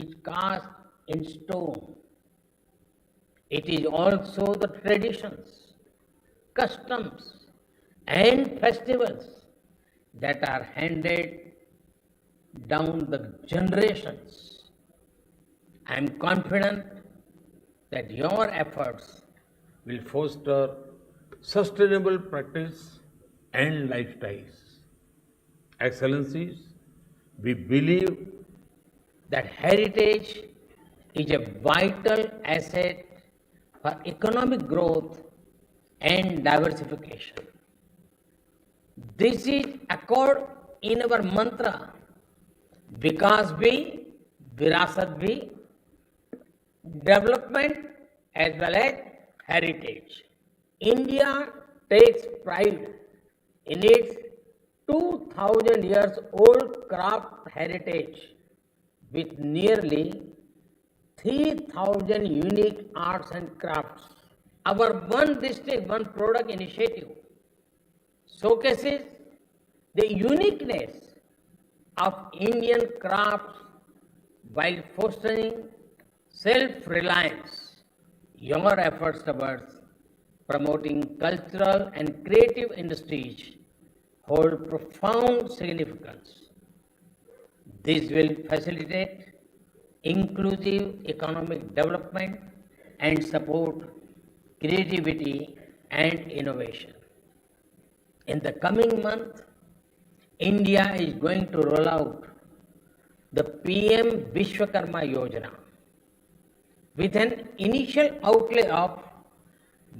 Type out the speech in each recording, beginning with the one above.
is cast in stone. It is also the traditions, customs, and festivals that are handed down the generations. I am confident that your efforts will foster sustainable practice and lifestyles. Excellencies, we believe that heritage is a vital asset for economic growth and diversification. This is accord in our mantra, Vikas bhi, Virasat bhi, development as well as heritage. India takes pride in its 2000 years old craft heritage with nearly 3,000 unique arts and crafts. Our One District, One Product initiative showcases the uniqueness of Indian crafts while fostering self-reliance. Your efforts towards promoting cultural and creative industries hold profound significance. This will facilitate inclusive economic development and support creativity and innovation. In the coming month, India is going to roll out the PM Vishwakarma Yojana with an initial outlay of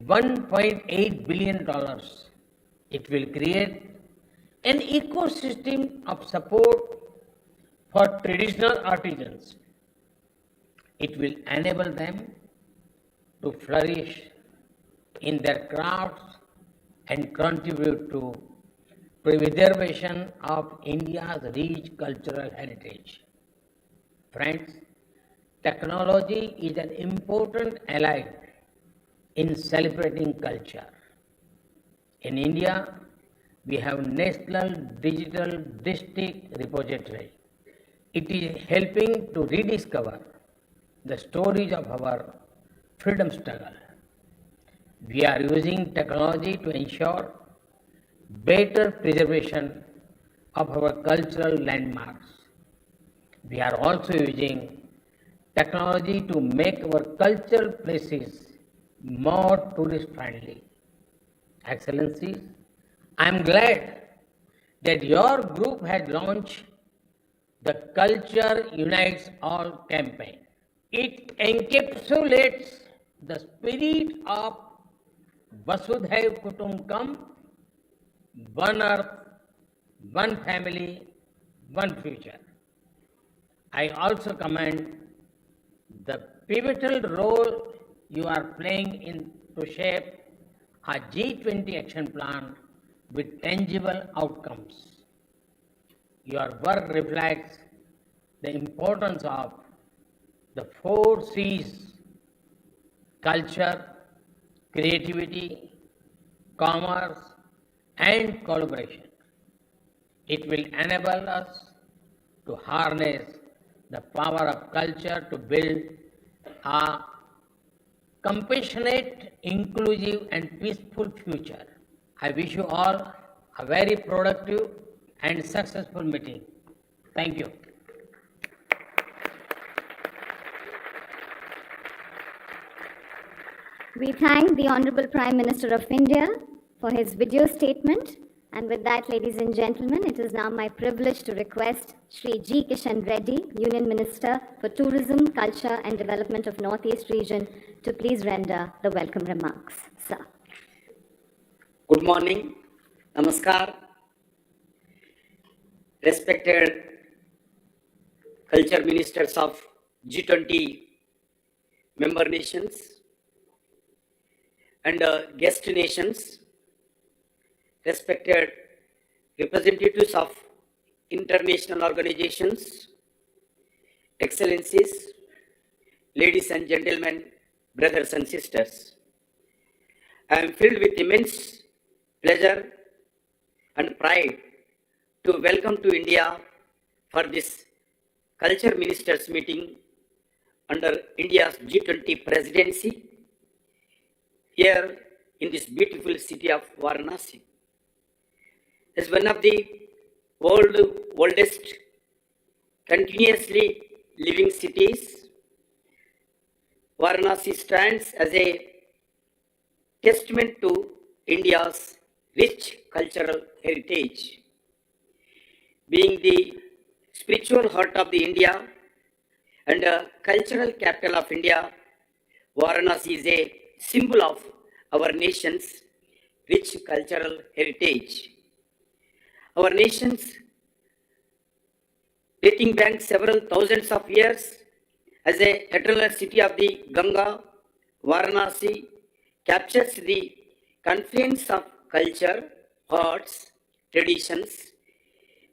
$1.8 billion. It will create an ecosystem of support for traditional artisans. It will enable them to flourish in their crafts and contribute to preservation of India's rich cultural heritage. Friends, technology is an important ally in celebrating culture. In India, we have National Digital District Repository. It is helping to rediscover the stories of our freedom struggle. We are using technology to ensure better preservation of our cultural landmarks. We are also using technology to make our cultural places more tourist friendly. Excellencies, I am glad that your group has launched the Culture Unites All campaign. It encapsulates the spirit of Vasudhaiv Kutumbakam, one earth, one family, one future. I also commend the pivotal role you are playing in to shape a G20 action plan with tangible outcomes. Your work reflects the importance of the 4 C's: culture, creativity, commerce, and collaboration. It will enable us to harness the power of culture to build a compassionate, inclusive, and peaceful future. I wish you all a very productive and successful meeting. Thank you. We thank the Honorable Prime Minister of India for his video statement. And with that, ladies and gentlemen, it is now my privilege to request Shri G. Kishan Reddy, Union Minister for Tourism, Culture and Development of Northeast Region, to please render the welcome remarks. Sir. Good morning. Namaskar. Respected culture ministers of G20 member nations and guest nations, respected representatives of international organizations, excellencies, ladies and gentlemen, brothers and sisters. I am filled with immense pleasure and pride to welcome to India for this Culture Ministers meeting under India's G20 presidency here in this beautiful city of Varanasi. As one of the world's oldest continuously living cities, Varanasi stands as a testament to India's rich cultural heritage. Being the spiritual heart of the India and a cultural capital of India, Varanasi is a symbol of our nation's rich cultural heritage. Our nation's dating back several thousands of years as a eternal city of the Ganga, Varanasi captures the confluence of culture, arts, traditions,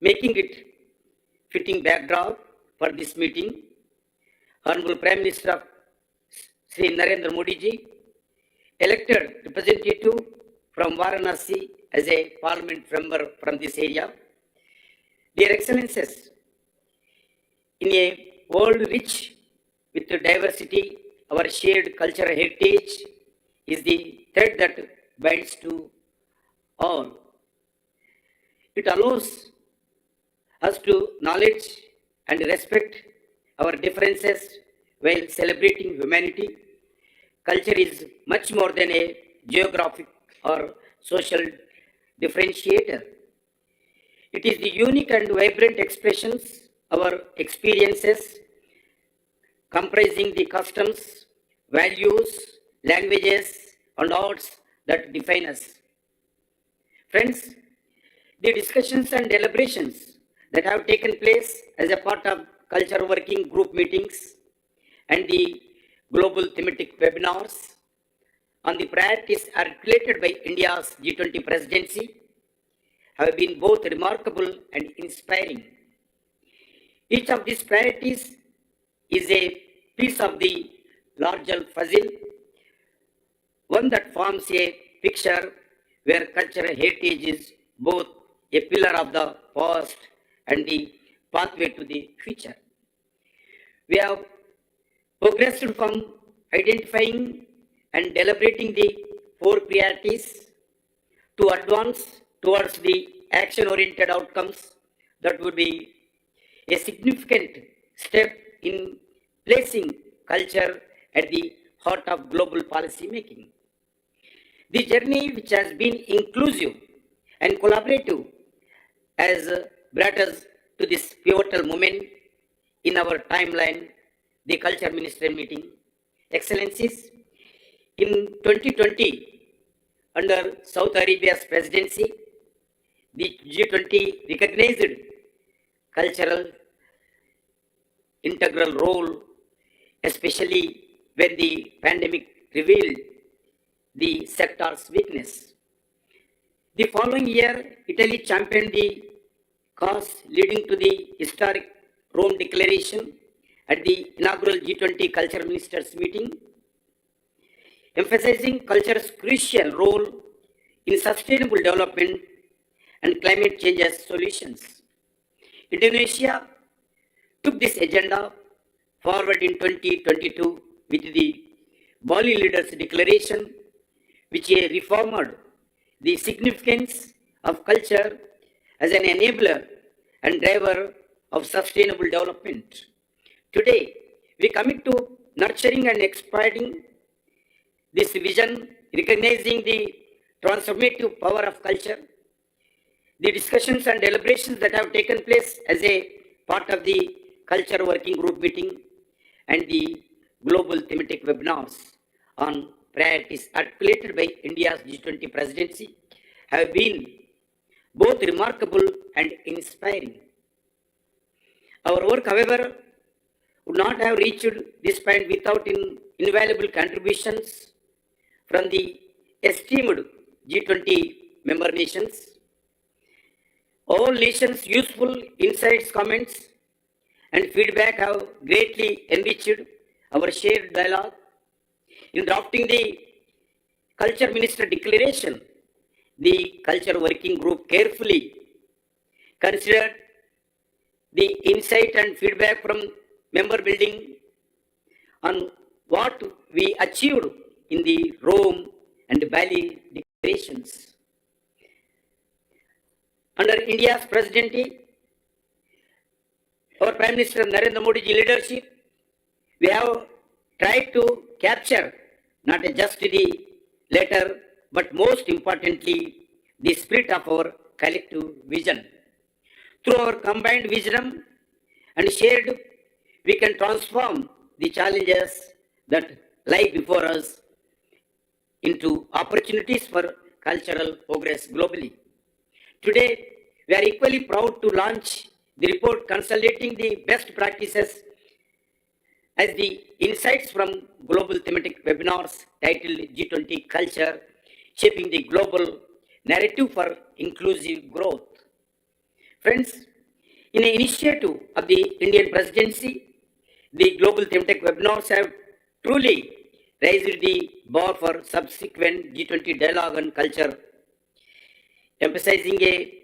making it fitting backdrop for this meeting. Honorable Prime Minister of Sri Narendra Modi ji, elected representative from Varanasi as a parliament member from this area. Dear Excellencies, in a world rich with diversity, our shared cultural heritage is the thread that binds to all. It allows us to knowledge and respect our differences while celebrating humanity. Culture is much more than a geographic or social differentiator. It is the unique and vibrant expressions, our experiences, comprising the customs, values, languages, and arts that define us. Friends, the discussions and deliberations that have taken place as a part of culture working group meetings and the global thematic webinars on the priorities articulated by India's G20 presidency have been both remarkable and inspiring. Each of these priorities is a piece of the larger puzzle, one that forms a picture where cultural heritage is both a pillar of the past and the pathway to the future. We have progressed from identifying and deliberating the 4 priorities to advance towards the action-oriented outcomes that would be a significant step in placing culture at the heart of global policy making. The journey, which has been inclusive and collaborative, has brought us to this pivotal moment in our timeline, the Culture Minister meeting. Excellencies, in 2020, under Saudi Arabia's presidency, the G20 recognized cultural integral role, especially when the pandemic revealed the sector's weakness. The following year, Italy championed the cause, leading to the historic Rome Declaration at the inaugural G20 Culture Ministers meeting, emphasizing culture's crucial role in sustainable development and climate change solutions. Indonesia took this agenda forward in 2022 with the Bali Leaders Declaration, which reformed the significance of culture as an enabler and driver of sustainable development. Today, we commit to nurturing and expanding this vision, recognizing the transformative power of culture. The discussions and deliberations that have taken place as a part of the Culture Working Group meeting and the global thematic webinars on priorities articulated by India's G20 presidency have been both remarkable and inspiring. Our work, however, would not have reached this point without invaluable contributions from the esteemed G20 member nations. All nations' useful insights, comments, and feedback have greatly enriched our shared dialogue. In drafting the Culture Minister Declaration, the Culture Working Group carefully considered the insight and feedback from member building on what we achieved in the Rome and Bali declarations. Under India's presidency, our Prime Minister Narendra Modi's leadership, we have tried to capture not just the letter, but most importantly, the spirit of our collective vision. Through our combined wisdom and shared, we can transform the challenges that lie before us into opportunities for cultural progress globally. Today, we are equally proud to launch the report consolidating the best practices as the insights from global thematic webinars titled G20 Culture, Shaping the Global Narrative for Inclusive Growth. Friends, in an initiative of the Indian presidency, the global thematic webinars have truly raised the bar for subsequent G20 dialogue on culture, emphasizing a